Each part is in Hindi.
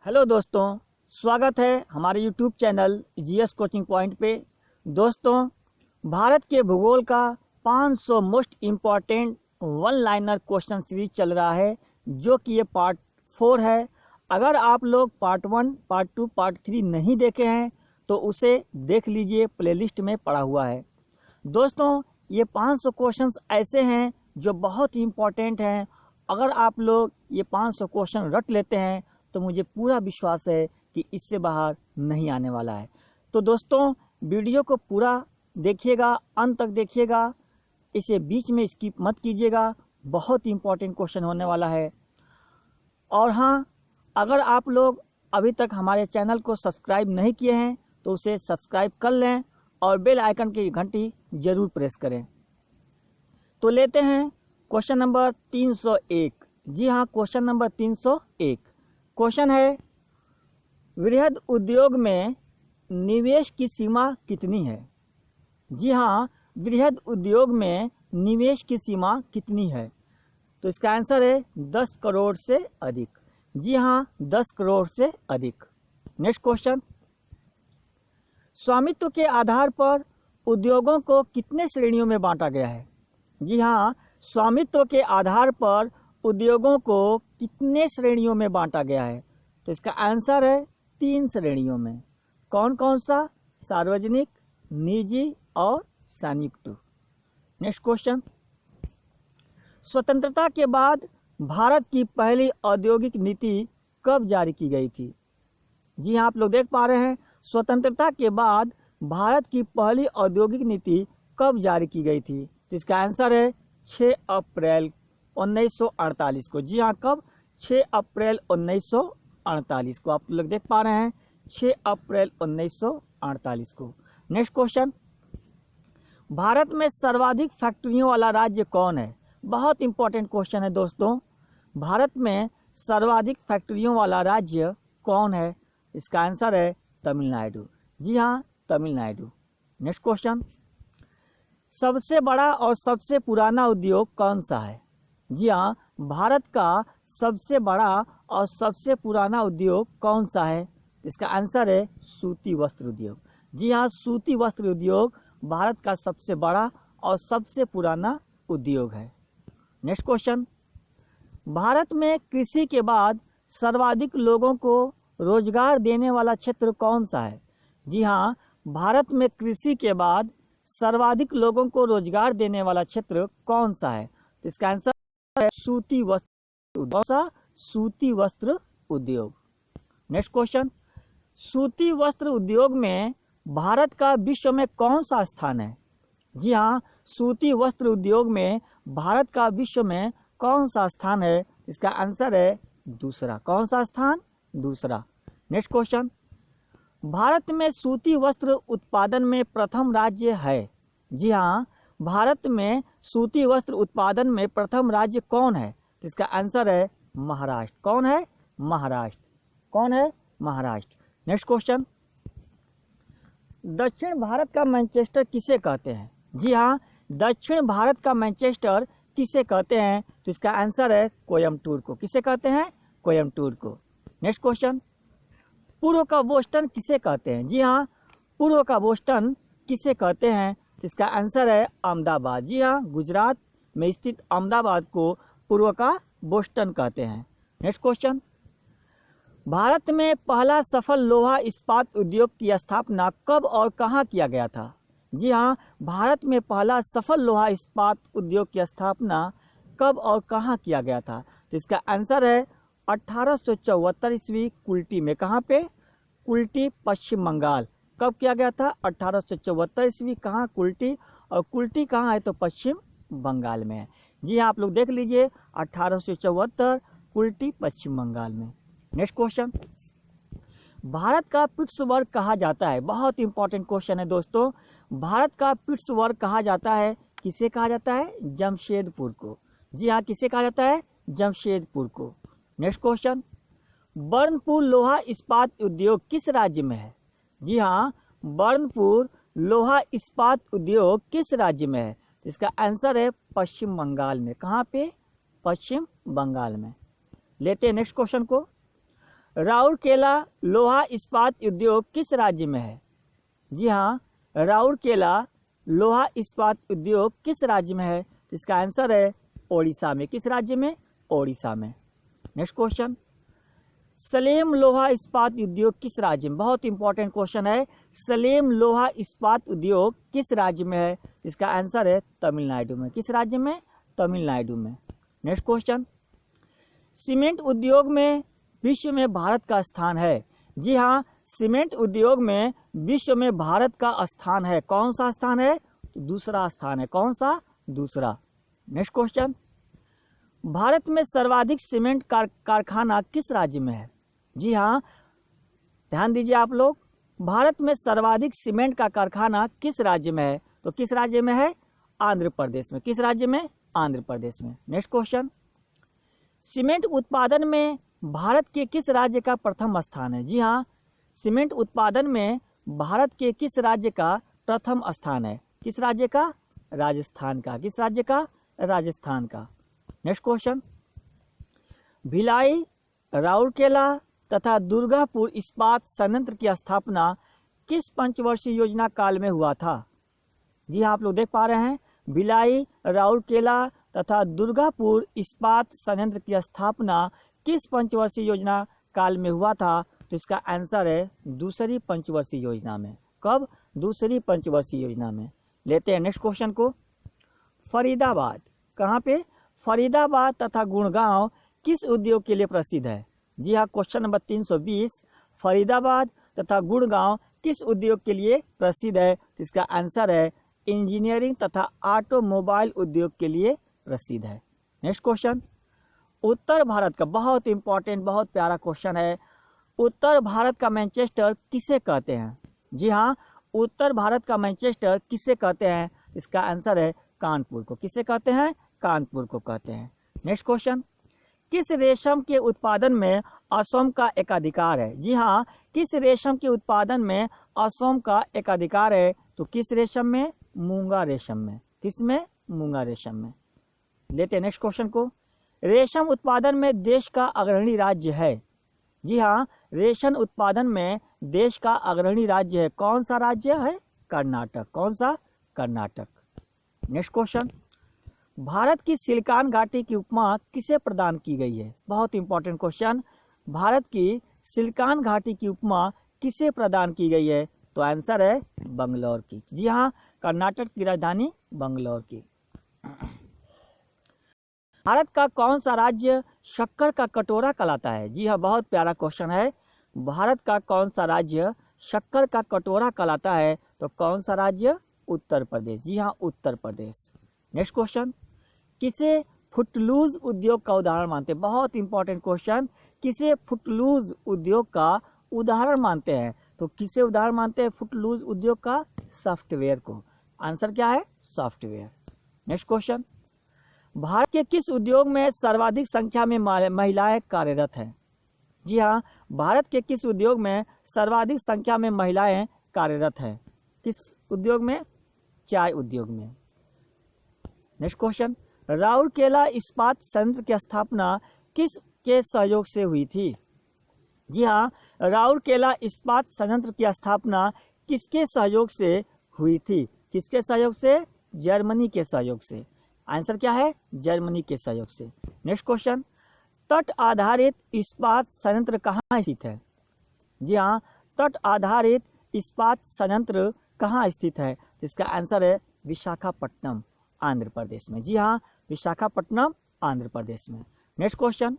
हेलो दोस्तों, स्वागत है हमारे YouTube channel GS coaching point पे। दोस्तों, भारत के भूगोल का 500 most important one liner question series चल रहा है, जो कि ये पार्ट 4 है। अगर आप लोग पार्ट 1, पार्ट 2, पार्ट 3 नहीं देखे हैं तो उसे देख लीजिए, प्लेलिस्ट में पड़ा हुआ है। दोस्तों, ये 500 क्वेश्चंस ऐसे हैं जो बहुत ही इम्पॉर्टेंट हैं। अगर आप लोग ये 500 क्वेश्चन रट लेते हैं तो मुझे पूरा विश्वास है कि इससे बाहर नहीं आने वाला है। तो दोस्तों, वीडियो को पूरा देखिएगा, अंत तक देखिएगा, इसे बीच में स्किप मत कीजिएगा। बहुत ही इम्पोर्टेंट क्वेश्चन होने वाला है। और हाँ, अगर आप लोग अभी तक हमारे चैनल को सब्सक्राइब नहीं किए हैं तो उसे सब्सक्राइब कर लें और बेल आइकन की घंटी ज़रूर प्रेस करें। तो लेते हैं क्वेश्चन नंबर 301। जी हाँ, क्वेश्चन नंबर 301 क्वेश्चन है, वृहद उद्योग में निवेश की सीमा कितनी है? जी हाँ, वृहद उद्योग में निवेश की सीमा कितनी है? तो इसका आंसर है 10 करोड़ से अधिक। जी हाँ, 10 करोड़ से अधिक। नेक्स्ट क्वेश्चन, स्वामित्व के आधार पर उद्योगों को कितने श्रेणियों में बांटा गया है? जी हाँ, स्वामित्व के आधार पर उद्योगों को कितने श्रेणियों में बांटा गया है? तो इसका आंसर है 3 श्रेणियों में। कौन कौन सा? सार्वजनिक, निजी और संयुक्त। नेक्स्ट क्वेश्चन, स्वतंत्रता के बाद भारत की पहली औद्योगिक नीति कब जारी की गई थी? जी हाँ, आप लोग देख पा रहे हैं, स्वतंत्रता के बाद भारत की पहली औद्योगिक नीति कब जारी की गई थी? तो इसका आंसर है 6 अप्रैल 1948 को। जी हाँ, कब? 6 अप्रैल 1948 को। आप लोग देख पा रहे हैं, 6 अप्रैल 1948 को। नेक्स्ट क्वेश्चन, भारत में सर्वाधिक फैक्ट्रियों वाला राज्य कौन है? बहुत इंपॉर्टेंट क्वेश्चन है दोस्तों। भारत में सर्वाधिक फैक्ट्रियों वाला राज्य कौन है? इसका आंसर है तमिलनाडु। जी हाँ, तमिलनाडु। नेक्स्ट क्वेश्चन, सबसे बड़ा और सबसे पुराना उद्योग कौन सा है? जी हाँ, भारत का सबसे बड़ा और सबसे पुराना उद्योग कौन सा है? इसका आंसर है सूती वस्त्र उद्योग। जी हाँ, सूती वस्त्र उद्योग भारत का सबसे बड़ा और सबसे पुराना उद्योग है। नेक्स्ट क्वेश्चन, भारत में कृषि के बाद सर्वाधिक लोगों को रोजगार देने वाला क्षेत्र कौन सा है? जी हाँ, भारत में कृषि के बाद सर्वाधिक लोगों को रोजगार देने वाला क्षेत्र कौन सा है? तो इसका आंसर है सूती वस्त्र उद्योग। सूती वस्त्र उद्योग। नेक्स्ट क्वेश्चन, सूती वस्त्र उद्योग में भारत का विश्व में कौन सा स्थान है? जी हाँ, सूती वस्त्र उद्योग में भारत का विश्व में कौन सा स्थान है? इसका आंसर है दूसरा। कौन सा स्थान? दूसरा। नेक्स्ट क्वेश्चन, भारत में सूती वस्त्र उत्पादन में प्रथम राज्य है? जी हाँ, भारत में सूती वस्त्र उत्पादन में प्रथम राज्य कौन है? इसका आंसर है महाराष्ट्र। कौन है? महाराष्ट्र। कौन है? महाराष्ट्र। नेक्स्ट क्वेश्चन, दक्षिण भारत का मैनचेस्टर किसे कहते हैं? जी हाँ, दक्षिण भारत का मैनचेस्टर किसे कहते हैं? तो इसका आंसर है कोयम्बटूर को। किसे कहते हैं? कोयम्बटूर को। नेक्स्ट क्वेश्चन, पूर्व का बोस्टन किसे कहते हैं? जी हाँ, पूर्व का बोस्टन किसे कहते हैं? इसका आंसर है अहमदाबाद। जी हाँ, गुजरात में स्थित अहमदाबाद को पूर्व का बोस्टन कहते हैं। नेक्स्ट क्वेश्चन, भारत में पहला सफल लोहा इस्पात उद्योग की स्थापना कब और कहाँ किया गया था? जी हाँ, भारत में पहला सफल लोहा इस्पात उद्योग की स्थापना कब और कहाँ किया गया था? तो इसका आंसर है 1874 ईस्वी कुल्टी में। कहाँ पे? कुल्टी, पश्चिम बंगाल। कब किया गया था? 1874 ईस्वी। कहाँ? कुल्टी। और कुल्टी कहाँ है? तो पश्चिम बंगाल में है। जी हाँ, आप लोग देख लीजिए, 1874 कुल्टी, पश्चिम बंगाल में। नेक्स्ट क्वेश्चन, भारत का पिट्सबर्ग कहा जाता है? बहुत इंपॉर्टेंट क्वेश्चन है दोस्तों। भारत का पिट्सबर्ग कहा जाता है, किसे कहा जाता है? जमशेदपुर को। जी हाँ, किसे कहा जाता है? जमशेदपुर को। नेक्स्ट क्वेश्चन, बर्नपुर लोहा इस्पात उद्योग किस राज्य में है? जी हाँ, बर्नपुर लोहा इस्पात उद्योग किस राज्य में है? इसका आंसर है पश्चिम बंगाल में। कहाँ पे? पश्चिम बंगाल में। लेते हैं नेक्स्ट क्वेश्चन को, राउरकेला लोहा इस्पात उद्योग किस राज्य में है? जी हाँ, राउरकेला लोहा इस्पात उद्योग किस राज्य में है? इसका आंसर है ओडिशा में। किस राज्य में? ओडिशा में। नेक्स्ट क्वेश्चन, सलेम लोहा इस्पात उद्योग किस राज्य में? बहुत इंपॉर्टेंट क्वेश्चन है। सलेम लोहा इस्पात उद्योग किस राज्य में है? इसका आंसर है तमिलनाडु में। किस राज्य में? तमिलनाडु में। नेक्स्ट क्वेश्चन, सीमेंट उद्योग में विश्व में भारत का स्थान है? जी हाँ, सीमेंट उद्योग में विश्व में भारत का स्थान है। कौन सा स्थान है? दूसरा स्थान है। कौन सा? दूसरा। नेक्स्ट क्वेश्चन, भारत में सर्वाधिक सीमेंट कारखाना किस राज्य में है? जी हाँ, ध्यान दीजिए आप लोग, भारत में सर्वाधिक सीमेंट का कारखाना किस राज्य में है? तो किस राज्य में है? आंध्र प्रदेश में। किस राज्य में? आंध्र प्रदेश में। नेक्स्ट क्वेश्चन, सीमेंट उत्पादन में भारत के किस राज्य का प्रथम स्थान है? जी हाँ, सीमेंट उत्पादन में भारत के किस राज्य का प्रथम स्थान है? किस राज्य का? राजस्थान का। किस राज्य का? राजस्थान का। नेक्स्ट क्वेश्चन, भिलाई, राउरकेला तथा दुर्गापुर इस्पात संयंत्र की स्थापना किस पंचवर्षीय योजना काल में हुआ था? जी हाँ, आप लोग देख पा रहे हैं, भिलाई, राउरकेला तथा दुर्गापुर इस्पात संयंत्र की स्थापना किस पंचवर्षीय योजना काल में हुआ था? तो इसका आंसर है दूसरी पंचवर्षीय योजना में। कब? दूसरी पंचवर्षीय योजना में। लेते हैं नेक्स्ट क्वेश्चन को। फरीदाबाद, कहाँ पे? फरीदाबाद तथा गुड़गांव किस उद्योग के लिए प्रसिद्ध है? जी हाँ, क्वेश्चन नंबर 320, फरीदाबाद तथा गुड़गांव किस उद्योग के लिए प्रसिद्ध है? इसका आंसर है इंजीनियरिंग तथा ऑटोमोबाइल उद्योग के लिए प्रसिद्ध है। नेक्स्ट क्वेश्चन, उत्तर भारत का बहुत इंपॉर्टेंट, बहुत प्यारा क्वेश्चन है। उत्तर भारत का मैनचेस्टर किसे कहते हैं? जी हाँ, उत्तर भारत का मैनचेस्टर किसे कहते हैं? इसका आंसर है कानपुर को। किसे कहते हैं? कानपुर को कहते हैं। नेक्स्ट क्वेश्चन, किस रेशम के उत्पादन में असम का एकाधिकार है? जी हाँ, किस रेशम के उत्पादन में असम का एकाधिकार है? तो किस रेशम में? मूंगा रेशम में। किस में? मूंगा रेशम में। लेते हैं नेक्स्ट क्वेश्चन को। रेशम उत्पादन में देश का अग्रणी राज्य है? जी हाँ, रेशम उत्पादन में देश का अग्रणी राज्य है। कौन सा राज्य है? कर्नाटक। कौन सा? कर्नाटक। नेक्स्ट क्वेश्चन, भारत की सिलिकॉन घाटी की उपमा किसे प्रदान की गई है? बहुत इंपॉर्टेंट क्वेश्चन। भारत की सिलिकॉन घाटी की उपमा किसे प्रदान की गई है? तो आंसर है बंगलौर की। जी हाँ, कर्नाटक की राजधानी बंगलौर की। भारत का कौन सा राज्य शक्कर का कटोरा कहलाता है? जी हाँ, बहुत प्यारा क्वेश्चन है। भारत का कौन सा राज्य शक्कर का कटोरा कहलाता है? तो कौन सा राज्य? उत्तर प्रदेश। जी हाँ, उत्तर प्रदेश। नेक्स्ट क्वेश्चन, किसे फुटलूज उद्योग का उदाहरण मानते हैं? बहुत इंपॉर्टेंट क्वेश्चन। किसे फुटलूज उद्योग का उदाहरण मानते हैं? तो किसे उदाहरण मानते हैं फुटलूज उद्योग का? सॉफ्टवेयर को। आंसर क्या है? सॉफ्टवेयर। नेक्स्ट क्वेश्चन, भारत के किस उद्योग में सर्वाधिक संख्या में महिलाएं कार्यरत हैं? जी हाँ, भारत के किस उद्योग में सर्वाधिक संख्या में महिलाएं कार्यरत हैं? किस उद्योग में? चाय उद्योग में। नेक्स्ट क्वेश्चन, राउरकेला इस्पात संयंत्र की स्थापना किस के सहयोग से हुई थी? जी हाँ, राउरकेला इस्पात संयंत्र की स्थापना किसके सहयोग से हुई थी? किसके सहयोग से? जर्मनी के सहयोग से। आंसर क्या है? जर्मनी के सहयोग से। नेक्स्ट क्वेश्चन, तट आधारित इस्पात संयंत्र कहाँ स्थित है? जी हाँ, तट आधारित इस्पात संयंत्र कहाँ स्थित है? इसका आंसर है विशाखापट्टनम, आंध्र प्रदेश में। जी हाँ, विशाखापट्टनम, आंध्र प्रदेश में। नेक्स्ट क्वेश्चन,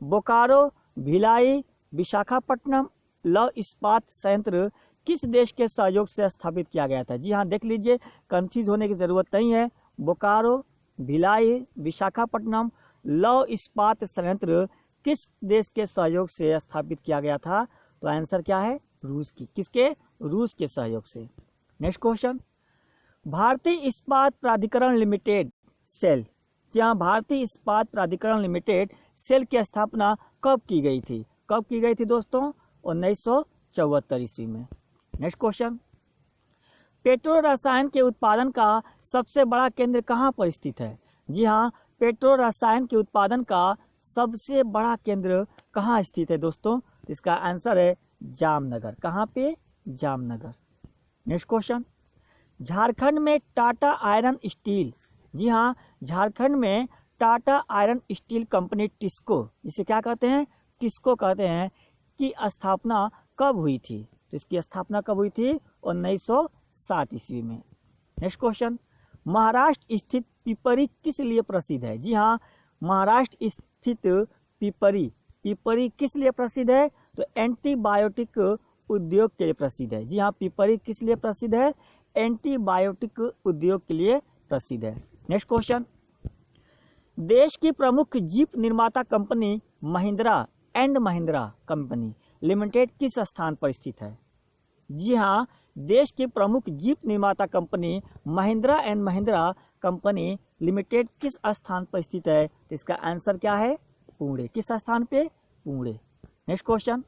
बोकारो, भिलाई, विशाखापट्टनम लौह इस्पात संयंत्र किस देश के सहयोग से स्थापित किया गया था? जी हाँ, देख लीजिए, कंफ्यूज होने की जरूरत नहीं है। बोकारो, भिलाई, विशाखापट्टनम लौह इस्पात संयंत्र किस देश के सहयोग से स्थापित किया गया था? तो आंसर क्या है? रूस की। किसके? रूस के सहयोग से। नेक्स्ट क्वेश्चन, भारतीय इस्पात प्राधिकरण लिमिटेड सेल, जहाँ भारतीय इस्पात प्राधिकरण लिमिटेड सेल की स्थापना कब की गई थी? कब की गई थी दोस्तों? 1974 ईस्वी में। नेक्स्ट क्वेश्चन, पेट्रो रसायन के उत्पादन का सबसे बड़ा केंद्र कहाँ पर स्थित है? जी हाँ, पेट्रो रसायन के उत्पादन का सबसे बड़ा केंद्र कहाँ स्थित है दोस्तों? तो इसका आंसर है जामनगर। कहाँ पे? जामनगर। नेक्स्ट क्वेश्चन, झारखंड में टाटा आयरन स्टील, जी हाँ, झारखंड में Tata iron steel company TISCO, जिसे क्या कहते हैं? टिस्को कहते हैं, की स्थापना कब हुई थी? तो इसकी स्थापना कब हुई थी? 1907 ईस्वी में। नेक्स्ट क्वेश्चन, महाराष्ट्र स्थित पिपरी किस लिए प्रसिद्ध है? जी हाँ, महाराष्ट्र स्थित पिपरी, पिपरी किस लिए प्रसिद्ध है? तो एंटीबायोटिक उद्योग के लिए प्रसिद्ध है। जी हाँ, पिपरी किस लिए प्रसिद्ध है? एंटीबायोटिक उद्योग के लिए प्रसिद्ध है। नेक्स्ट क्वेश्चन, देश की प्रमुख जीप निर्माता company Mahindra and Mahindra company limited किस स्थान पर स्थित है? जी हाँ, देश की प्रमुख जीप निर्माता company Mahindra and Mahindra company limited किस स्थान पर स्थित है? तो इसका आंसर क्या है? पुणे। किस स्थान पे? पुणे। नेक्स्ट क्वेश्चन,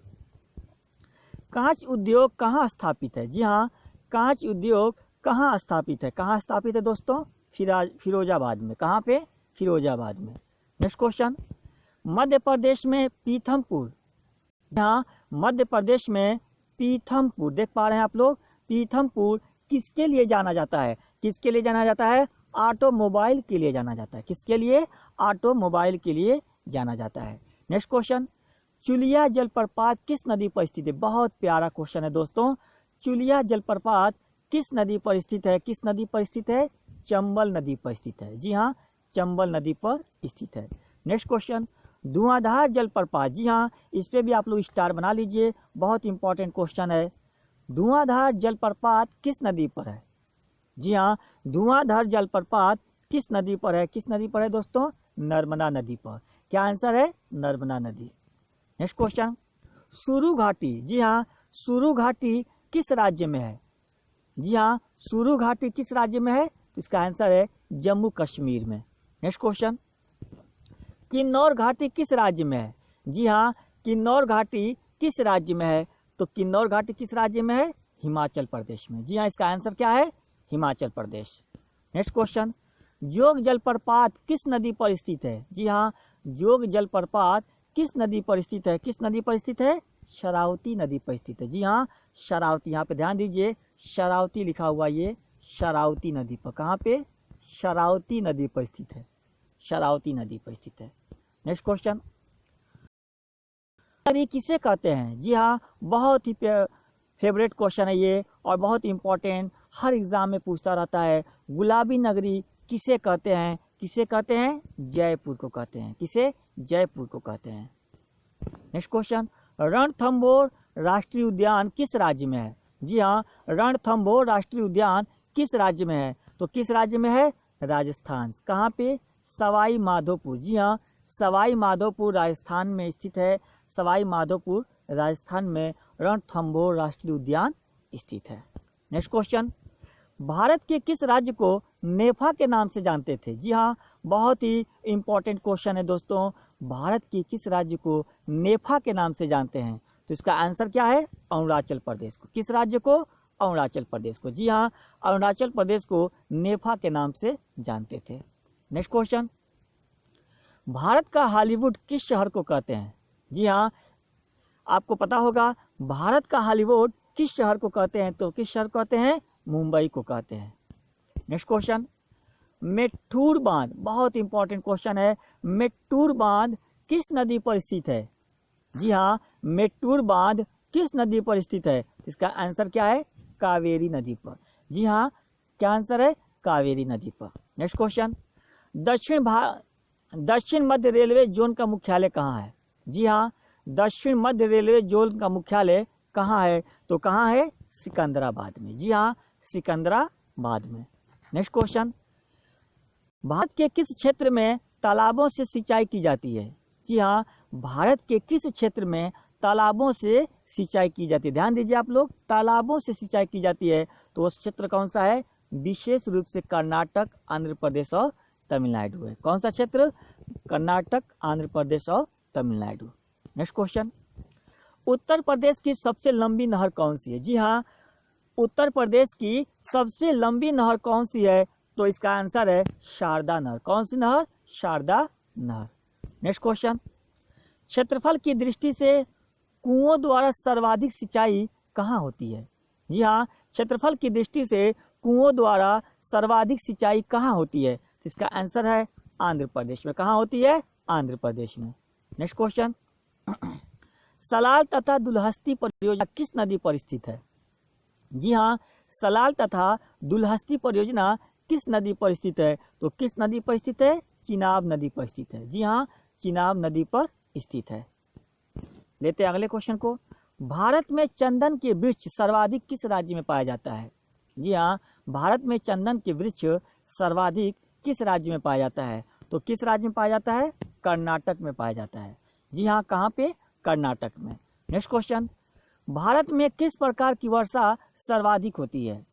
कांच उद्योग कहाँ स्थापित है? जी हाँ, कांच उद्योग कहाँ स्थापित है? कहाँ स्थापित है दोस्तों? फिरोजाबाद में। कहाँ पे? फिरोजाबाद में। नेक्स्ट क्वेश्चन, मध्य प्रदेश में पीथमपुर, यहाँ मध्य प्रदेश में पीथमपुर देख पा रहे हैं आप लोग, पीथमपुर किसके लिए जाना जाता है? किसके लिए जाना जाता है? ऑटोमोबाइल के लिए जाना जाता है। किसके लिए? ऑटोमोबाइल के लिए जाना जाता है। नेक्स्ट क्वेश्चन, चुलिया जलप्रपात किस नदी पर स्थित है? बहुत प्यारा क्वेश्चन है दोस्तों। चुलिया जलप्रपात किस नदी पर स्थित है? किस नदी पर स्थित है? चंबल नदी पर स्थित है। जी हाँ, चंबल नदी पर स्थित है। नेक्स्ट क्वेश्चन, धुआंधार जलप्रपात, जी हाँ, इस पे भी आप लोग स्टार बना लीजिए, बहुत इंपॉर्टेंट क्वेश्चन है। धुआंधार जलप्रपात किस नदी पर है? जी हाँ, धुआंधार जलप्रपात किस नदी पर है? किस नदी पर है दोस्तों? नर्मदा नदी पर। क्या आंसर है? नर्मदा नदी। नेक्स्ट क्वेश्चन, सुरु घाटी, जी हाँ, सुरु घाटी किस राज्य में है? जी हाँ, सुरु घाटी किस राज्य में है? तो इसका आंसर है जम्मू कश्मीर में। नेक्स्ट क्वेश्चन, किन्नौर घाटी किस राज्य में है? जी हाँ, किन्नौर घाटी किस राज्य में है? तो किन्नौर घाटी किस राज्य में है? हिमाचल प्रदेश में। जी हाँ, इसका आंसर क्या है? हिमाचल प्रदेश। नेक्स्ट क्वेश्चन, जोग जलप्रपात किस नदी पर स्थित है? जी हाँ, जोग जलप्रपात किस नदी पर स्थित है? किस नदी पर स्थित है? शरावती नदी पर स्थित है। जी हाँ, शरावती, यहाँ पे ध्यान दीजिए, शरावती लिखा हुआ, ये शरावती नदी पर। कहाँ पे? शरावती नदी पर स्थित है। शरावती नदी पर स्थित है। नेक्स्ट क्वेश्चन, किसे कहते हैं? जी हाँ, बहुत ही फेवरेट क्वेश्चन है ये और बहुत इंपॉर्टेंट, हर एग्जाम में पूछता रहता है। गुलाबी नगरी किसे कहते हैं? किसे कहते हैं? जयपुर को कहते हैं। किसे? जयपुर को कहते हैं। नेक्स्ट क्वेश्चन, रणथंभौर राष्ट्रीय उद्यान किस राज्य में है? जी हाँ, रणथंभौर राष्ट्रीय उद्यान किस राज्य में है? तो किस राज्य में है? राजस्थान। कहाँ पे? सवाई माधोपुर। जी हाँ, सवाई माधोपुर राजस्थान में स्थित है। सवाई माधोपुर राजस्थान में रणथंभौर राष्ट्रीय उद्यान स्थित है। नेक्स्ट क्वेश्चन, भारत के किस राज्य को नेफा के नाम से जानते थे? जी हाँ, बहुत ही इंपॉर्टेंट क्वेश्चन है दोस्तों। भारत के किस राज्य को नेफा के नाम से जानते हैं? तो इसका आंसर क्या है? अरुणाचल प्रदेश को। किस राज्य को? अरुणाचल प्रदेश को। जी हाँ, अरुणाचल प्रदेश को नेफा के नाम से जानते थे। नेक्स्ट क्वेश्चन, भारत का हॉलीवुड किस शहर को कहते हैं? जी हाँ, आपको पता होगा भारत का हॉलीवुड किस शहर को कहते हैं? तो किस शहर कहते हैं? मुंबई को कहते हैं। नेक्स्ट क्वेश्चन, मेट्टूर बांध, बहुत इंपॉर्टेंट क्वेश्चन है। मेट्टूर बांध किस नदी पर स्थित है? जी हाँ, मेट्टूर बांध किस नदी पर स्थित है? इसका आंसर क्या है? कावेरी नदी पर। जी हाँ, क्या आंसर है? कावेरी नदी पर। नेक्स्ट क्वेश्चन, दक्षिण मध्य रेलवे जोन का मुख्यालय कहाँ है? जी हाँ, दक्षिण मध्य रेलवे जोन का मुख्यालय कहाँ है? तो कहाँ है? सिकंदराबाद में। जी हाँ, सिकंदराबाद में। नेक्स्ट क्वेश्चन, भारत के किस क्षेत्र में तालाबों से सिंचाई की जाती है? जी हाँ, भारत के किस क्षेत्र में तालाबों से सिंचाई की जाती है? ध्यान दीजिए आप लोग, तालाबों से सिंचाई की जाती है तो वो क्षेत्र कौन सा है? विशेष रूप से कर्नाटक, आंध्र प्रदेश और तमिलनाडु है। कौन सा क्षेत्र? कर्नाटक, आंध्र प्रदेश और तमिलनाडु। नेक्स्ट क्वेश्चन, उत्तर प्रदेश की सबसे लंबी नहर कौन सी है? जी हाँ, उत्तर प्रदेश की सबसे लंबी नहर कौन सी है? तो इसका आंसर है शारदा नहर। कौन सी नहर? शारदा नहर। नेक्स्ट क्वेश्चन, क्षेत्रफल की दृष्टि से कुओं द्वारा सर्वाधिक सिंचाई कहाँ होती है? जी हाँ, क्षेत्रफल की दृष्टि से कुओं द्वारा सर्वाधिक सिंचाई कहाँ होती है? तो इसका आंसर है आंध्र प्रदेश में। कहाँ होती है? आंध्र प्रदेश में। नेक्स्ट क्वेश्चन, सलाल तथा दुलहस्ती परियोजना किस नदी पर स्थित है? जी हाँ, सलाल तथा दुलहस्ती परियोजना किस नदी पर स्थित है? तो किस नदी पर स्थित है? चिनाब नदी पर स्थित है। जी हाँ, चिनाब नदी पर स्थित है। लेते हैं अगले क्वेश्चन को, भारत में चंदन के वृक्ष सर्वाधिक किस राज्य में पाया जाता है? जी हाँ, भारत में चंदन के वृक्ष सर्वाधिक किस राज्य में पाया जाता है? तो किस राज्य में पाया जाता है? कर्नाटक में पाया जाता है। जी हाँ, कहाँ पे? कर्नाटक में। नेक्स्ट क्वेश्चन, भारत में किस प्रकार की वर्षा सर्वाधिक होती है?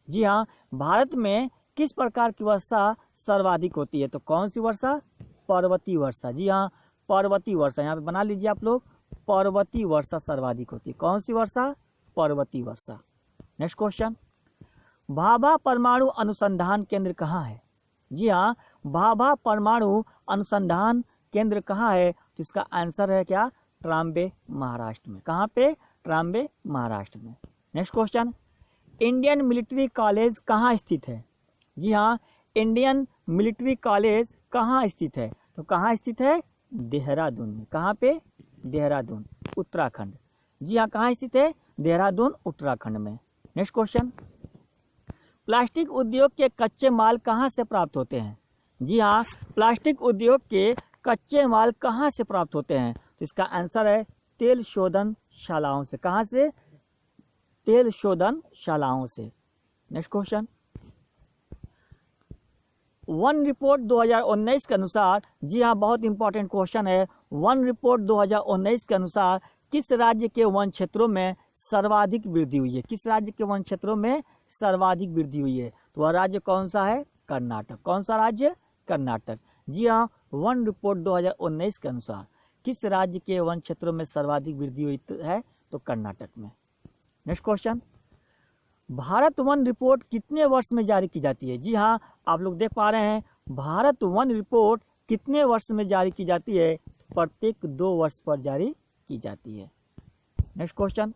जी हाँ, भारत में किस प्रकार की वर्षा सर्वाधिक होती है? तो कौन सी वर्षा? पर्वतीय वर्षा। जी हाँ, पर्वतीय वर्षा। यहाँ पे बना लीजिए आप लोग, पर्वतीय वर्षा सर्वाधिक होती है। कौन सी वर्षा? पर्वतीय वर्षा। नेक्स्ट क्वेश्चन, भाभा परमाणु अनुसंधान केंद्र कहाँ है? जी हाँ, भाभा परमाणु अनुसंधान केंद्र कहाँ है? तो इसका आंसर है क्या? ट्राम्बे, महाराष्ट्र में। कहाँ पे? ट्राम्बे, महाराष्ट्र में। Next question, Indian military college कहाँ स्थित है? जी हाँ, इंडियन मिलिट्री कॉलेज कहाँ स्थित है? तो कहाँ स्थित है? देहरादून में। कहाँ पे? देहरादून, उत्तराखंड। जी हाँ, कहाँ स्थित है? देहरादून, उत्तराखंड में। नेक्स्ट क्वेश्चन, प्लास्टिक उद्योग के कच्चे माल कहाँ से प्राप्त होते हैं? जी हाँ, प्लास्टिक उद्योग के कच्चे माल कहाँ से प्राप्त होते हैं? तो इसका आंसर है तेल शोधनशालाओं से। कहाँ से? तेल शोधनशालाओं से। नेक्स्ट क्वेश्चन, वन रिपोर्ट 2019 के अनुसार, जी हाँ, बहुत इंपॉर्टेंट क्वेश्चन है, वन रिपोर्ट 2019 के अनुसार किस राज्य के वन क्षेत्रों में सर्वाधिक वृद्धि हुई है? किस राज्य के वन क्षेत्रों में सर्वाधिक वृद्धि हुई है? तो वह राज्य कौन सा है? कर्नाटक। कौन सा राज्य? कर्नाटक। जी हाँ, वन रिपोर्ट 2019 के अनुसार किस राज्य के वन क्षेत्रों में सर्वाधिक वृद्धि हुई है? तो कर्नाटक में। Next question, Bharat one report कितने वर्ष में जारी की जाती है? जी हाँ, आप लोग देख पा रहे हैं, भारत वन रिपोर्ट कितने वर्ष में जारी की जाती है? प्रत्येक 2 वर्ष पर जारी की जाती है। नेक्स्ट क्वेश्चन,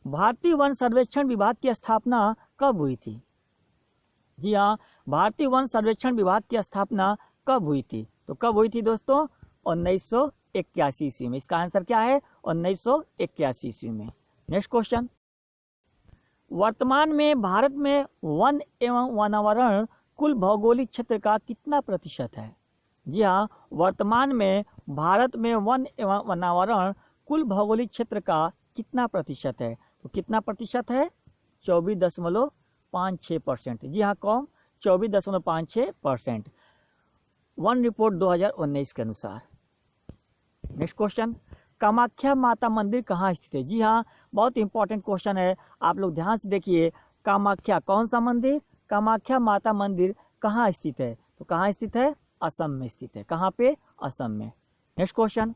भारतीय वन सर्वेक्षण विभाग की स्थापना कब हुई थी? जी हाँ, भारतीय वन सर्वेक्षण विभाग की स्थापना कब हुई थी? तो कब हुई थी दोस्तों? 1981 ईस्वी में। इसका आंसर क्या है? 1981 ईस्वी में। नेक्स्ट क्वेश्चन, वर्तमान में भारत में वन एवं वनावरण कुल भौगोलिक क्षेत्र का कितना प्रतिशत है? जी हाँ, वर्तमान में भारत में वन एवं वनावरण कुल भौगोलिक क्षेत्र का कितना प्रतिशत है? तो कितना प्रतिशत है? 24.56%। जी हाँ, कौन? 24.56%, वन रिपोर्ट 2019 के अनुसार। नेक्स्ट क्वेश्चन, कामाख्या माता मंदिर कहाँ स्थित है? जी हाँ, बहुत इंपॉर्टेंट क्वेश्चन है, आप लोग ध्यान से देखिए। कामाख्या, कौन सा मंदिर? कामाख्या माता मंदिर कहाँ स्थित है? तो कहाँ स्थित है? असम में स्थित है। कहाँ पे? असम में। नेक्स्ट क्वेश्चन,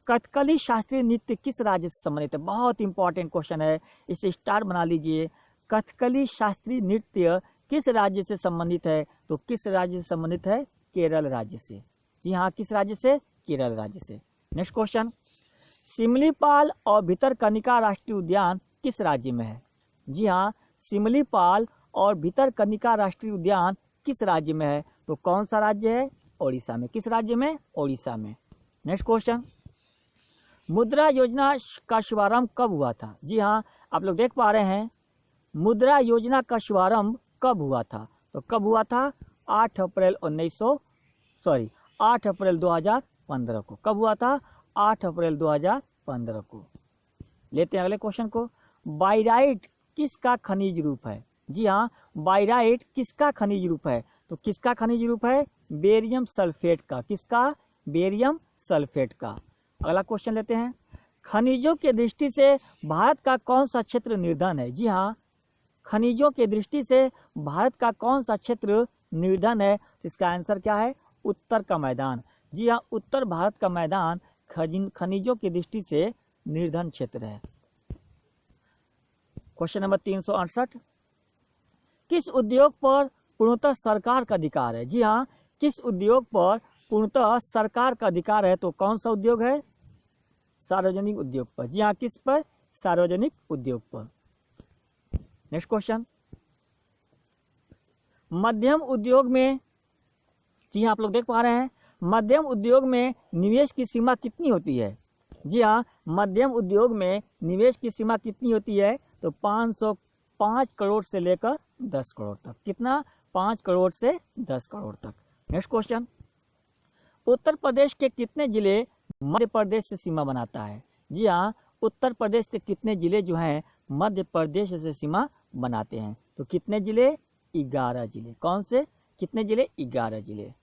कथकली शास्त्रीय नृत्य किस राज्य से संबंधित है? बहुत इंपॉर्टेंट क्वेश्चन है, इसे स्टार बना लीजिए। कथकली शास्त्रीय नृत्य किस राज्य से संबंधित है? तो किस राज्य से संबंधित है? केरल राज्य से। जी हाँ, किस राज्य से? केरल राज्य से। नेक्स्ट क्वेश्चन, सिमलीपाल और भितरकनिका राष्ट्रीय उद्यान किस राज्य में है? जी हाँ, सिमलीपाल और भितरकनिका राष्ट्रीय उद्यान किस राज्य में है? तो कौन सा राज्य है? ओडिशा में। किस राज्य में? ओडिशा में। नेक्स्ट क्वेश्चन, मुद्रा योजना का शुभारंभ कब हुआ था? जी हाँ, आप लोग देख पा रहे हैं, मुद्रा योजना का शुभारंभ कब हुआ था? तो कब हुआ था? 8 अप्रैल 2015 को। कब हुआ था? 8 अप्रैल 2015 को। लेते हैं अगले क्वेश्चन को, बाइराइट किसका खनिज रूप है? जी हाँ, बाइराइट किसका खनिज रूप है? तो किसका खनिज रूप है? बेरियम सल्फेट का। किसका? बेरियम सल्फेट का। अगला क्वेश्चन लेते हैं, खनिजों के दृष्टि से भारत का कौन सा क्षेत्र निर्धन है? जी हाँ, खनिजों के दृष्टि से भारत का कौन सा क्षेत्र निर्धन है? तो इसका आंसर क्या है? उत्तर का मैदान। जी हाँ, उत्तर भारत का मैदान खनिजों की दृष्टि से निर्धन क्षेत्र है। क्वेश्चन नंबर 368, किस उद्योग पर पूर्णतः सरकार का अधिकार है? जी हाँ, किस उद्योग पर पूर्णतः सरकार का अधिकार है? तो कौन सा उद्योग है? सार्वजनिक उद्योग पर। जी हाँ, किस पर? सार्वजनिक उद्योग पर। नेक्स्ट क्वेश्चन, मध्यम उद्योग में, जी हाँ आप लोग देख पा रहे हैं, मध्यम उद्योग में निवेश की सीमा कितनी होती है? जी हाँ, मध्यम उद्योग में निवेश की सीमा कितनी होती है? तो 505 करोड़ से लेकर 10 करोड़ तक। कितना? 5 करोड़ से 10 करोड़ तक। नेक्स्ट क्वेश्चन, उत्तर प्रदेश के कितने जिले मध्य प्रदेश से सीमा बनाता है? जी हाँ, उत्तर प्रदेश के कितने जिले जो हैं मध्य प्रदेश से सीमा बनाते हैं? तो कितने जिले? 11 जिले। कौन से? कितने जिले? 11 जिले।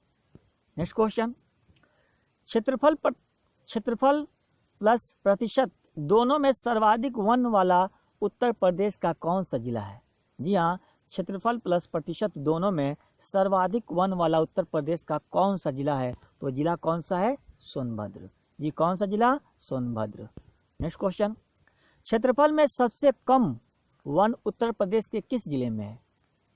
नेक्स्ट क्वेश्चन, क्षेत्रफल प्लस प्रतिशत दोनों में सर्वाधिक वन वाला उत्तर प्रदेश का कौन सा जिला है? जी हाँ, क्षेत्रफल प्लस प्रतिशत दोनों में सर्वाधिक वन वाला उत्तर प्रदेश का कौन सा जिला है? तो जिला कौन सा है? सोनभद्र। जी कौन सा जिला? सोनभद्र। नेक्स्ट क्वेश्चन, क्षेत्रफल में सबसे कम वन उत्तर प्रदेश के किस जिले में है?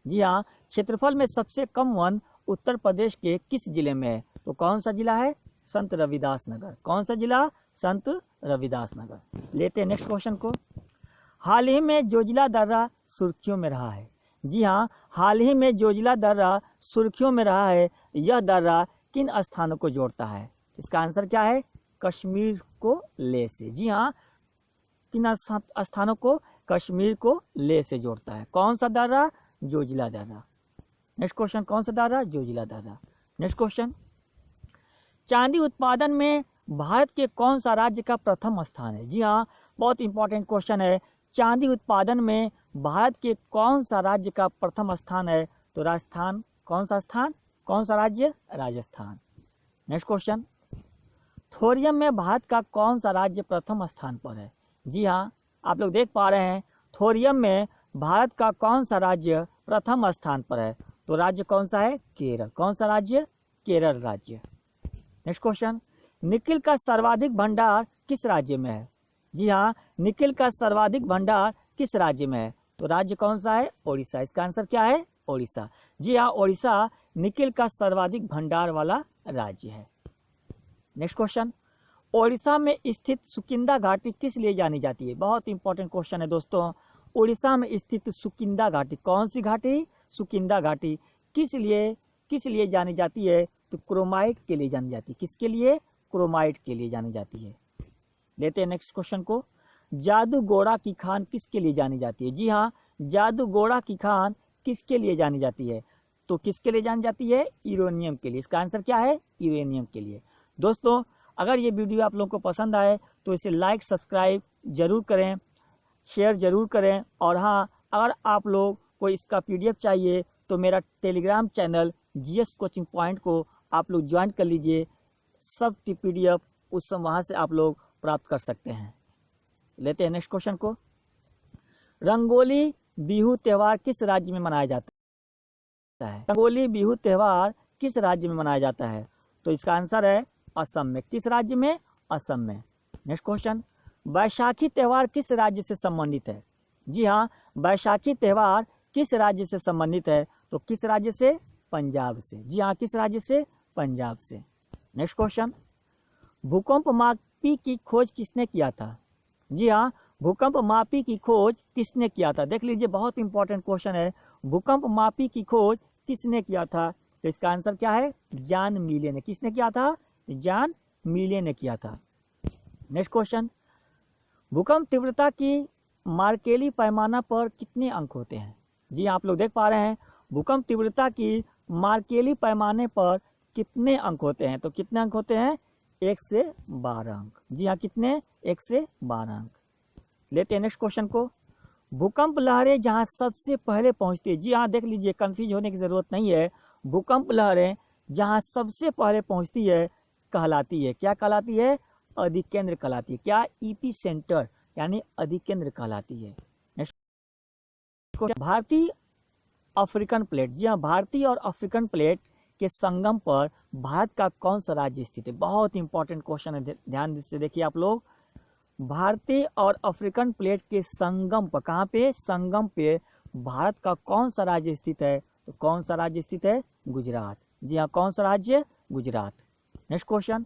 जी हाँ, क्षेत्रफल में सबसे कम वन उत्तर प्रदेश के किस जिले में है? तो कौन सा जिला है? संत रविदास नगर। कौन सा जिला? संत रविदास नगर। लेते हैं नेक्स्ट क्वेश्चन को, हाल ही में जोजिला दर्रा सुर्खियों में रहा है। जी हाँ, हाल ही में जोजिला दर्रा सुर्खियों में रहा है। यह दर्रा किन स्थानों को जोड़ता है? इसका आंसर क्या है? कश्मीर को लेह से। जी हाँ, किन स्थानों को? कश्मीर को लेह से जोड़ता है। कौन सा दर्रा? जोजिला दर्रा। नेक्स्ट क्वेश्चन, कौन सा दर्रा? जोजिला दर्रा। नेक्स्ट क्वेश्चन, चांदी उत्पादन में भारत के कौन सा राज्य का प्रथम स्थान है? जी हाँ, बहुत इंपॉर्टेंट क्वेश्चन है। चांदी उत्पादन में भारत के कौन सा राज्य का प्रथम स्थान है? तो राजस्थान। कौन सा स्थान? कौन सा राज्य? राजस्थान। नेक्स्ट क्वेश्चन, थोरियम में भारत का कौन सा राज्य प्रथम स्थान पर है? जी हाँ, आप लोग देख पा रहे हैं, थोरियम में भारत का कौन सा राज्य प्रथम स्थान पर है? तो राज्य कौन सा है? केरल। कौन सा राज्य? केरल राज्य। नेक्स्ट क्वेश्चन, निकिल का सर्वाधिक भंडार किस राज्य में है? जी हाँ, निकिल का सर्वाधिक भंडार किस राज्य में है? तो राज्य कौन सा है? ओडिशा। इसका आंसर क्या है? ओडिशा। जी हाँ, ओडिशा निकिल का सर्वाधिक भंडार वाला राज्य है। नेक्स्ट क्वेश्चन, ओडिशा में स्थित सुकिंदा घाटी किस लिए जानी जाती है? बहुत इंपॉर्टेंट क्वेश्चन है दोस्तों। ओडिशा में स्थित सुकिंदा घाटी, कौन सी घाटी? सुकिंदा घाटी किस लिए जानी जाती है? तो क्रोमाइट के लिए जानी जाती है। किसके लिए? क्रोमाइट के लिए जानी जाती है। लेते हैं नेक्स्ट क्वेश्चन को, जादूगोड़ा की खान किसके लिए जानी जाती है? जी हाँ, जादूगोड़ा की खान किसके लिए जानी जाती है? तो किसके लिए जानी जाती है? यूरेनियम के लिए। इसका आंसर क्या है? यूरेनियम के लिए। दोस्तों, अगर ये वीडियो आप लोगों को पसंद आए तो इसे लाइक सब्सक्राइब जरूर करें, शेयर जरूर करें। और हाँ, अगर आप लोग को इसका PDF चाहिए तो मेरा Telegram channel GS coaching point को आप लोग ज्वाइन कर लीजिए। सब PDF उस समय वहाँ से आप लोग प्राप्त कर सकते हैं। लेते हैं नेक्स्ट क्वेश्चन को, रंगोली बिहू त्यौहार किस राज्य में मनाया जाता है? रंगोली बिहू त्यौहार किस राज्य में मनाया जाता है? तो इसका आंसर है असम में। किस राज्य में? असम में। नेक्स्ट क्वेश्चन, बैसाखी त्यौहार किस राज्य से संबंधित है? जी हाँ, बैसाखी त्यौहार किस राज्य से संबंधित है? तो किस राज्य से? पंजाब से। जी हाँ, किस राज्य से? पंजाब से। नेक्स्ट क्वेश्चन, भूकंप मापी की खोज किसने किया था? जी हाँ, भूकंप मापी की खोज किसने किया था? देख लीजिए, बहुत इंपॉर्टेंट क्वेश्चन है। भूकंप मापी की खोज किसने किया था? तो इसका आंसर क्या है? जॉन मिले ने। किसने किया था? जॉन मिले ने किया था। नेक्स्ट क्वेश्चन, भूकंप तीव्रता की मार्केली पैमाना पर कितने अंक होते हैं? जी आप लोग देख पा रहे हैं, भूकंप तीव्रता की मार्केली पैमाने पर कितने अंक होते हैं? तो कितने अंक होते हैं? 1 से 12 अंक। जी हाँ, कितने? 1 से 12 अंक। लेते हैं नेक्स्ट क्वेश्चन को, भूकंप लहरें जहां सबसे पहले पहुंचती है। जी हाँ, देख लीजिए, कंफ्यूज होने की जरूरत नहीं है। भूकंप लहरें जहां सबसे पहले पहुंचती है कहलाती है, क्या कहलाती है? अधिकेंद्र कहलाती है। क्या? EP सेंटर, यानी अधिकेंद्र कहलाती है। नेक्स्ट क्वेश्चन, भारतीय अफ्रीकन प्लेट। जी हाँ, भारतीय और अफ्रीकन प्लेट के संगम पर भारत का कौन सा राज्य स्थित है? बहुत इंपॉर्टेंट क्वेश्चन है, ध्यान से देखिए आप लोग। भारतीय और अफ्रीकन प्लेट के संगम पर, कहाँ पे? संगम पे भारत का कौन सा राज्य स्थित है? तो कौन सा राज्य स्थित है? गुजरात। जी हाँ, कौन सा राज्य? गुजरात। नेक्स्ट क्वेश्चन,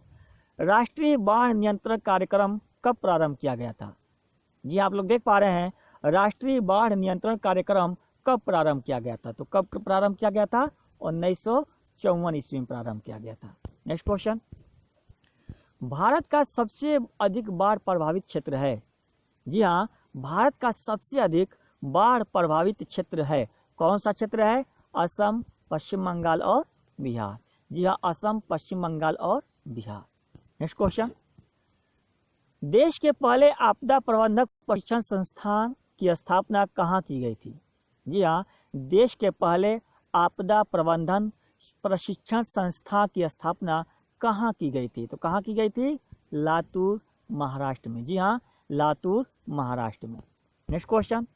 राष्ट्रीय बाढ़ नियंत्रण कार्यक्रम कब प्रारंभ किया गया था? जी आप लोग देख पा रहे हैं राष्ट्रीय बाढ़ नियंत्रण कार्यक्रम कब प्रारंभ किया गया था? तो कब प्रारंभ किया गया था? 1954 ईस्वी में प्रारंभ किया गया था। नेक्स्ट क्वेश्चन, भारत का सबसे अधिक बाढ़ प्रभावित क्षेत्र है? जी हाँ, भारत का सबसे अधिक बाढ़ प्रभावित क्षेत्र है। कौन सा क्षेत्र है? असम, पश्चिम बंगाल और बिहार। जी हाँ, असम, पश्चिम बंगाल और बिहार। नेक्स्ट क्वेश्चन, देश के पहले आपदा प्रबंधक प्रशिक्षण संस्थान की स्थापना कहाँ की गई थी? जी हाँ, देश के पहले आपदा प्रबंधन प्रशिक्षण संस्था की स्थापना कहाँ की गई थी? तो कहाँ की गई थी? लातूर, महाराष्ट्र में। जी हाँ, लातूर, महाराष्ट्र में। नेक्स्ट क्वेश्चन,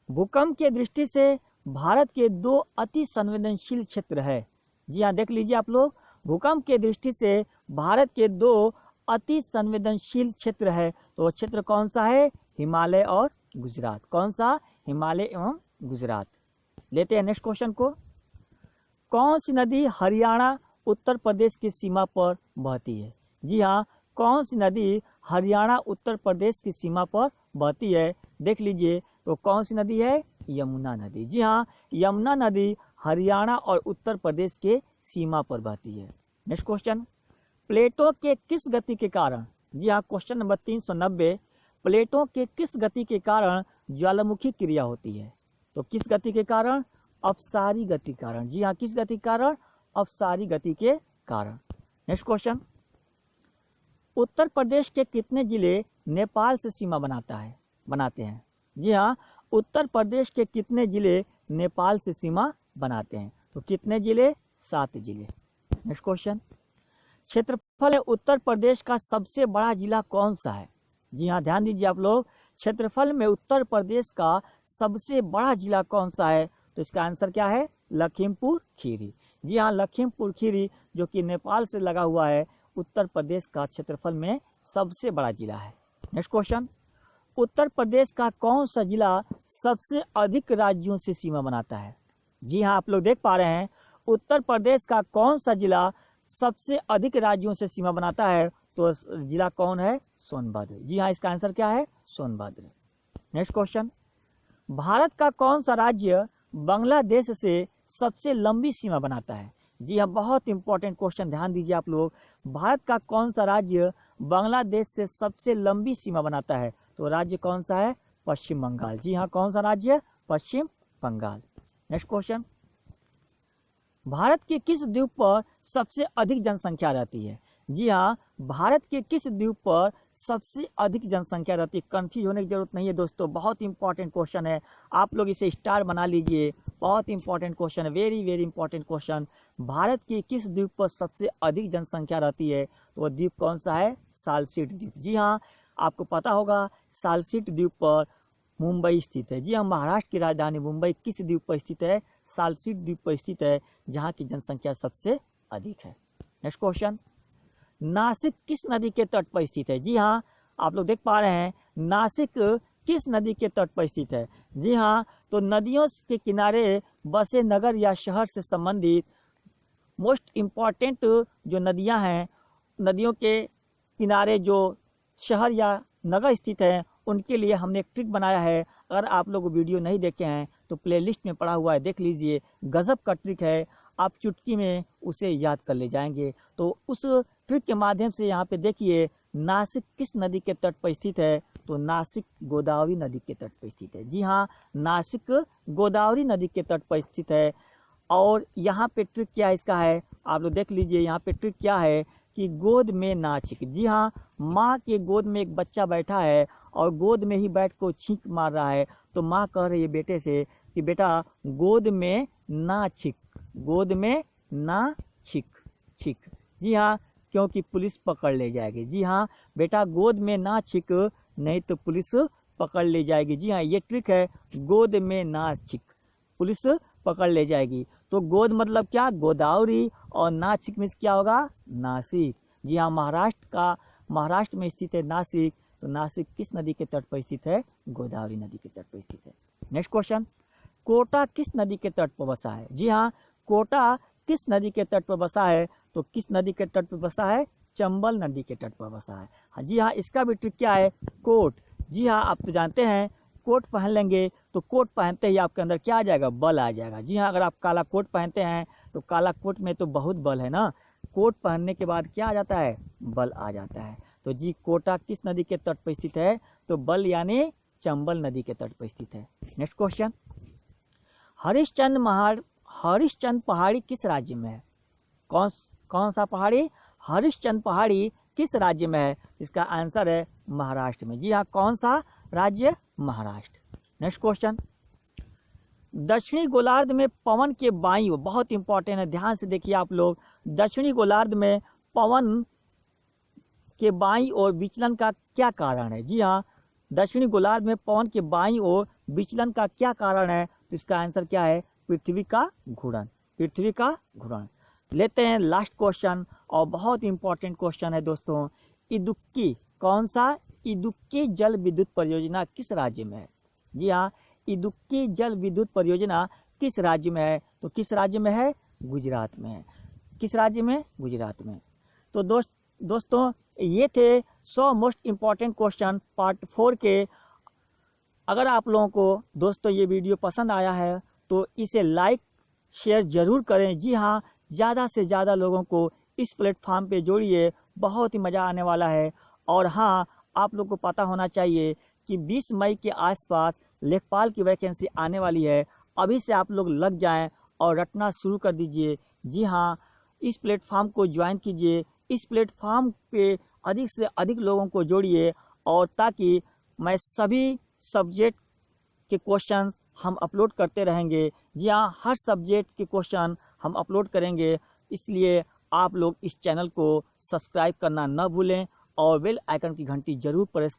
भूकंप की दृष्टि से भारत के दो अति संवेदनशील क्षेत्र है। जी हाँ, देख लीजिए आप लोग, भूकंप की दृष्टि से भारत के दो अति संवेदनशील क्षेत्र है। तो वो क्षेत्र कौन सा है? हिमालय और गुजरात। कौन सा? हिमालय एवं गुजरात। लेते हैं नेक्स्ट क्वेश्चन को, कौन सी नदी हरियाणा उत्तर प्रदेश की सीमा पर बहती है? जी हाँ, कौन सी नदी हरियाणा उत्तर प्रदेश की सीमा पर बहती है? देख लीजिए, तो कौन सी नदी है? यमुना नदी। जी हाँ, यमुना नदी हरियाणा और उत्तर प्रदेश के सीमा पर बहती है। नेक्स्ट क्वेश्चन, प्लेटों के किस गति के कारण? जी हाँ, क्वेश्चन नंबर 390, प्लेटों के किस गति के कारण ज्वालामुखी क्रिया होती है? तो किस गति के कारण? अपसारी गति के कारण। जी हाँ, किस गति के कारण? अपसारी गति के कारण। नेक्स्ट क्वेश्चन, उत्तर प्रदेश के कितने जिले नेपाल से सीमा बनाते हैं? जी हाँ, उत्तर प्रदेश के कितने जिले नेपाल से सीमा बनाते हैं? तो कितने जिले? 7 जिले। नेक्स्ट क्वेश्चन, क्षेत्रफल में उत्तर प्रदेश का सबसे बड़ा जिला कौन सा है? जी हाँ, ध्यान दीजिए आप लोग, क्षेत्रफल में उत्तर प्रदेश का सबसे बड़ा जिला कौन सा है? तो इसका आंसर क्या है? लखीमपुर खीरी। जी हाँ, लखीमपुर खीरी जो कि नेपाल से लगा हुआ है, उत्तर प्रदेश का क्षेत्रफल में सबसे बड़ा जिला है। नेक्स्ट क्वेश्चन, उत्तर प्रदेश का कौन सा जिला सबसे अधिक राज्यों से सीमा बनाता है? जी हाँ, आप लोग देख पा रहे हैं, उत्तर प्रदेश का कौन सा जिला सबसे अधिक राज्यों से सीमा बनाता है? तो जिला कौन है? सोनभद्र। जी हाँ, इसका आंसर क्या है? सोनभद्र। नेक्स्ट क्वेश्चन, भारत का कौन सा राज्य बांग्लादेश से सबसे लंबी सीमा बनाता है? जी हाँ, बहुत इंपॉर्टेंट क्वेश्चन, ध्यान दीजिए आप लोग, भारत का कौन सा राज्य बांग्लादेश से सबसे लंबी सीमा बनाता है? तो राज्य कौन सा है? पश्चिम बंगाल। जी हाँ, कौन सा राज्य? पश्चिम बंगाल। नेक्स्ट क्वेश्चन, भारत के किस द्वीप पर सबसे अधिक जनसंख्या रहती है? जी हाँ, भारत के किस द्वीप पर सबसे अधिक जनसंख्या रहती है? कंफ्यूज होने की जरूरत नहीं है दोस्तों, बहुत इंपॉर्टेंट क्वेश्चन है, आप लोग इसे स्टार बना लीजिए, बहुत इंपॉर्टेंट क्वेश्चन है, very very important question. Bharat के किस द्वीप पर सबसे अधिक जनसंख्या रहती है? तो वह द्वीप कौन सा है? सालसेट द्वीप। जी हाँ, आपको पता होगा सालसेट द्वीप पर मुंबई स्थित है। जी हाँ, महाराष्ट्र की राजधानी मुंबई किस द्वीप पर स्थित है? सालसेट द्वीप पर स्थित है, जहाँ की जनसंख्या सबसे अधिक है। नेक्स्ट क्वेश्चन, नासिक किस नदी के तट पर स्थित है? जी हाँ, आप लोग देख पा रहे हैं, नासिक किस नदी के तट पर स्थित है? जी हाँ, तो नदियों के किनारे बसे नगर या शहर से संबंधित मोस्ट इम्पॉर्टेंट जो नदियां हैं, नदियों के किनारे जो शहर या नगर स्थित हैं, उनके लिए हमने एक ट्रिक बनाया है। अगर आप लोग वीडियो नहीं देखे हैं तो प्लेलिस्ट में पड़ा हुआ है, देख लीजिए, गजब का ट्रिक है, आप चुटकी में उसे याद कर ले जाएंगे। तो उस ट्रिक के माध्यम से यहाँ पे देखिए, नासिक किस नदी के तट पर स्थित है? तो नासिक गोदावरी नदी के तट पर स्थित है। जी हाँ, नासिक गोदावरी नदी के तट पर स्थित है। और यहाँ पे ट्रिक क्या है इसका है, आप लोग देख लीजिए, यहाँ पे ट्रिक क्या है कि गोद में ना छींक। जी हाँ, माँ के गोद में एक बच्चा बैठा है और गोद में ही बैठ को छींक मार रहा है, तो माँ कह रही है बेटे से कि बेटा गोद में ना छींक, गोद में ना छींक छींक। जी हाँ, क्योंकि पुलिस पकड़ ले जाएगी। जी हाँ बेटा, गोद में ना छींक, नहीं तो पुलिस पकड़ ले जाएगी। जी हाँ, ये ट्रिक है, गोद में ना छींक, पुलिस पकड़ ले जाएगी। तो गोद मतलब क्या? गोदावरी, और नासिक मीन्स क्या होगा? नासिक। जी हाँ, महाराष्ट्र में स्थित है नासिक, तो नासिक किस नदी के तट पर स्थित है? गोदावरी नदी के तट पर स्थित है। नेक्स्ट क्वेश्चन, कोटा किस नदी के तट पर बसा है? जी हाँ, कोटा किस नदी के तट पर बसा है? तो किस नदी के तट पर बसा है? चंबल नदी के तट पर बसा है। हाँ जी हाँ, इसका भी ट्रिक क्या है, कोट। जी हाँ, आप तो जानते हैं कोट पहन लेंगे तो कोट पहनते ही आपके अंदर क्या आ जाएगा, बल आ जाएगा। जी हाँ, अगर आप काला कोट पहनते हैं तो काला कोट में तो बहुत बल है ना, कोट पहनने के बाद क्या आ जाता है, बल आ जाता है। तो जी कोटा किस नदी के तट पर स्थित है, तो बल यानी चंबल नदी के तट पर स्थित है। नेक्स्ट क्वेश्चन, हरिश्चंद्र पहाड़ी किस राज्य में है? कौन सा पहाड़ी, हरिश्चंद्र पहाड़ी किस राज्य में है? इसका आंसर है महाराष्ट्र में। जी हाँ, कौन सा राज्य, महाराष्ट्र। नेक्स्ट क्वेश्चन, दक्षिणी गोलार्ध में पवन के बाईं ओर, बहुत इंपॉर्टेंट है, ध्यान से देखिए आप लोग, दक्षिणी गोलार्ध में पवन के बाईं ओर विचलन का क्या कारण है? जी हाँ, दक्षिणी गोलार्ध में पवन के बाईं ओर विचलन का क्या कारण है? तो इसका आंसर क्या है, पृथ्वी का घूर्णन, पृथ्वी का घूर्णन। लेते हैं लास्ट क्वेश्चन, और बहुत इंपॉर्टेंट क्वेश्चन है दोस्तों, इदुक्की, कौन सा, इदुक्की जल विद्युत परियोजना किस राज्य में है? जी हाँ, इदुक्की जल विद्युत परियोजना किस राज्य में है? तो किस राज्य में है, गुजरात में है। किस राज्य में, गुजरात में। तो दोस्तों ये थे 100 मोस्ट इम्पॉर्टेंट क्वेश्चन पार्ट 4 के। अगर आप लोगों को दोस्तों ये वीडियो पसंद आया है तो इसे लाइक शेयर ज़रूर करें। जी हाँ, ज़्यादा से ज़्यादा लोगों को इस प्लेटफॉर्म पे जोड़िए, बहुत ही मज़ा आने वाला है। और हाँ, आप लोग को पता होना चाहिए कि 20 मई के आसपास लेखपाल की वैकेंसी आने वाली है। अभी से आप लोग लग जाएं और रटना शुरू कर दीजिए। जी हाँ, इस प्लेटफॉर्म को ज्वाइन कीजिए, इस प्लेटफॉर्म पे अधिक से अधिक लोगों को जोड़िए, और ताकि मैं सभी सब्जेक्ट के क्वेश्चंस हम अपलोड करते रहेंगे। जी हाँ, हर सब्जेक्ट के क्वेश्चन हम अपलोड करेंगे, इसलिए आप लोग इस चैनल को सब्सक्राइब करना न भूलें और बेल आइकन की घंटी जरूर प्रेस